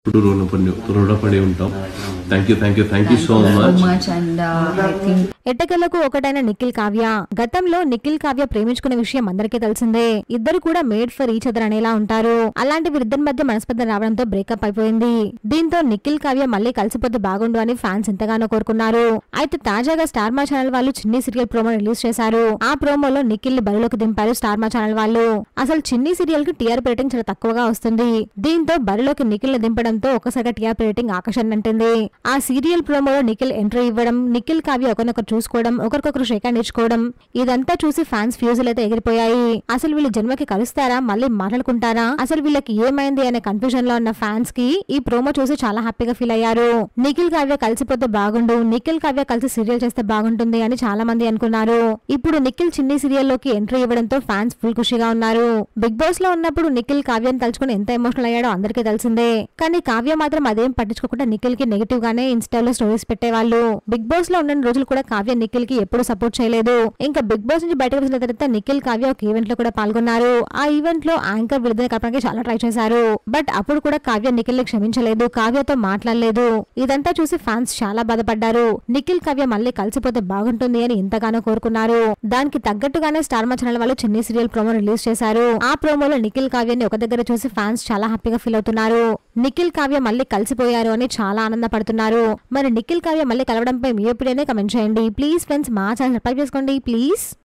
ఇప్పుడు రుణపడి ఉంటాం. Thank you so much. And I think ఎట్టకెలకు ఒకటైన నిఖిల్ కావ్య. గతంలో నిఖిల్ కావ్య ప్రేమించుకునే విషయం అందరికీ తెలిసిందే. ఇద్దరు కూడా మేడ్ ఫర్ ఈచ్ అదర్ అనేలా ఉంటారు. అలాంటి వీరిద్దరి మధ్య మనస్పర్ధ రావడంతో బ్రేకప్ అయిపోయింది. దీంతో నిఖిల్ కావ్య మళ్ళీ కలిసిపోతే బాగుండు అని ఫ్యాన్స్ ఎంతగానో కోరుకున్నారు. అయితే తాజాగా స్టార్ మా ఛానల్ వాళ్ళు చిన్ని సీరియల్ ప్రోమో రిలీజ్ చేశారు. ఆ ప్రోమోలో నిఖిల్ ని బరిలోకి దింపారు స్టార్ మా ఛానల్ వాళ్ళు. అసలు చిన్ని సీరియల్ కి టీఆర్పీ రేటింగ్ చాలా తక్కువగా వస్తుంది. దీంతో బరిలోకి నిఖిల్ ని దింపడంతో ఒక్కసారిగా టీఆర్పీ రేటింగ్ ఆకర్షణ అంటుంది. ఆ సీరియల్ ప్రోమోలో నిఖిల్ ఎంట్రీ ఇవ్వడం, నిఖిల్ కావ్య ఒకరినొకరు చూసుకోవడం, ఒకరికొకరు షేక్ హ్యాండ్ ఇచ్చుకోవడం, ఇదంతా చూసి ఫ్యాన్స్ ఫ్యూజులు అయితే ఎగిరిపోయాయి. అసలు వీళ్ళు జన్మకి కలుస్తారా, మళ్ళీ మాట్లాడుకుంటారా, అసలు వీళ్ళకి ఏమైంది అనే కన్ఫ్యూజన్ లో ఉన్న ఫ్యాన్స్ కి ఈ ప్రోమో చూసి చాలా హ్యాపీగా ఫీల్ అయ్యారు. నిఖిల్ కావ్య కలిసిపోతే బాగుండు, నిఖిల్ కావ్య కలిసి సీరియల్ చేస్తే బాగుంటుంది అని చాలా మంది అనుకున్నారు. ఇప్పుడు నిఖిల్ చిన్ని సీరియల్ లోకి ఎంట్రీ ఇవ్వడంతో ఫ్యాన్స్ ఫుల్ ఖుషిగా ఉన్నారు. బిగ్ బాస్ లో ఉన్నప్పుడు నిఖిల్ కావ్యని తలుచుకుని ఎంత ఎమోషనల్ అయ్యాడో అందరికీ తెలిసిందే. కానీ కావ్య మాత్రం అదేం పట్టించుకోకుండా నిఖిల్ కి నెగిటివ్ గానే ఇన్స్టాలో స్టోరీస్ పెట్టేవాళ్ళు. బిగ్ బాస్ లో ఉన్న రోజులు కూడా కావ్య నిఖిల్ కి ఎప్పుడు సపోర్ట్ చేయలేదు. ఇంకా బిగ్ బాస్ నుంచి బయటకు వచ్చిన తర్వాత నిఖిల్ కావ్య ఒక ఈవెంట్ లో కూడా పాల్గొన్నారు. ఆ ఈవెంట్ లో యాంకర్ విడుదల కలపడానికి చాలా ట్రై చేశారు. బట్ అప్పుడు కూడా కావ్య నిఖిల్ ని క్షమించలేదు, కావ్యతో మాట్లాడలేదు. ఇదంతా చూసి ఫ్యాన్స్ చాలా బాధపడ్డారు. నిఖిల్ కావ్య మళ్ళీ కలిసిపోతే బాగుంటుంది అని ఎంతగానో కోరుకున్నారు. దానికి తగ్గట్టుగానే స్టార్ మా ఛానల్ వాళ్ళు చిన్ని సీరియల్ ప్రోమో రిలీజ్ చేశారు. ఆ ప్రోమోలో నిఖిల్ కావ్యాన్ని ఒక దగ్గర చూసి ఫ్యాన్స్ చాలా హ్యాపీగా ఫీల్ అవుతున్నారు. నిఖిల్ కావ్య మళ్ళీ కలిసిపోయారు అని చాలా ఆనందపడుతున్నారు. మరి నిఖిల్ కావ్య మళ్ళీ కలవడంపై మీ ఒపీనియన్ కమెంట్ చేయండి. ప్లీజ్ ఫ్రెండ్స్, మా ఛానల్ సబ్స్క్రైబ్ చేసుకోండి ప్లీజ్.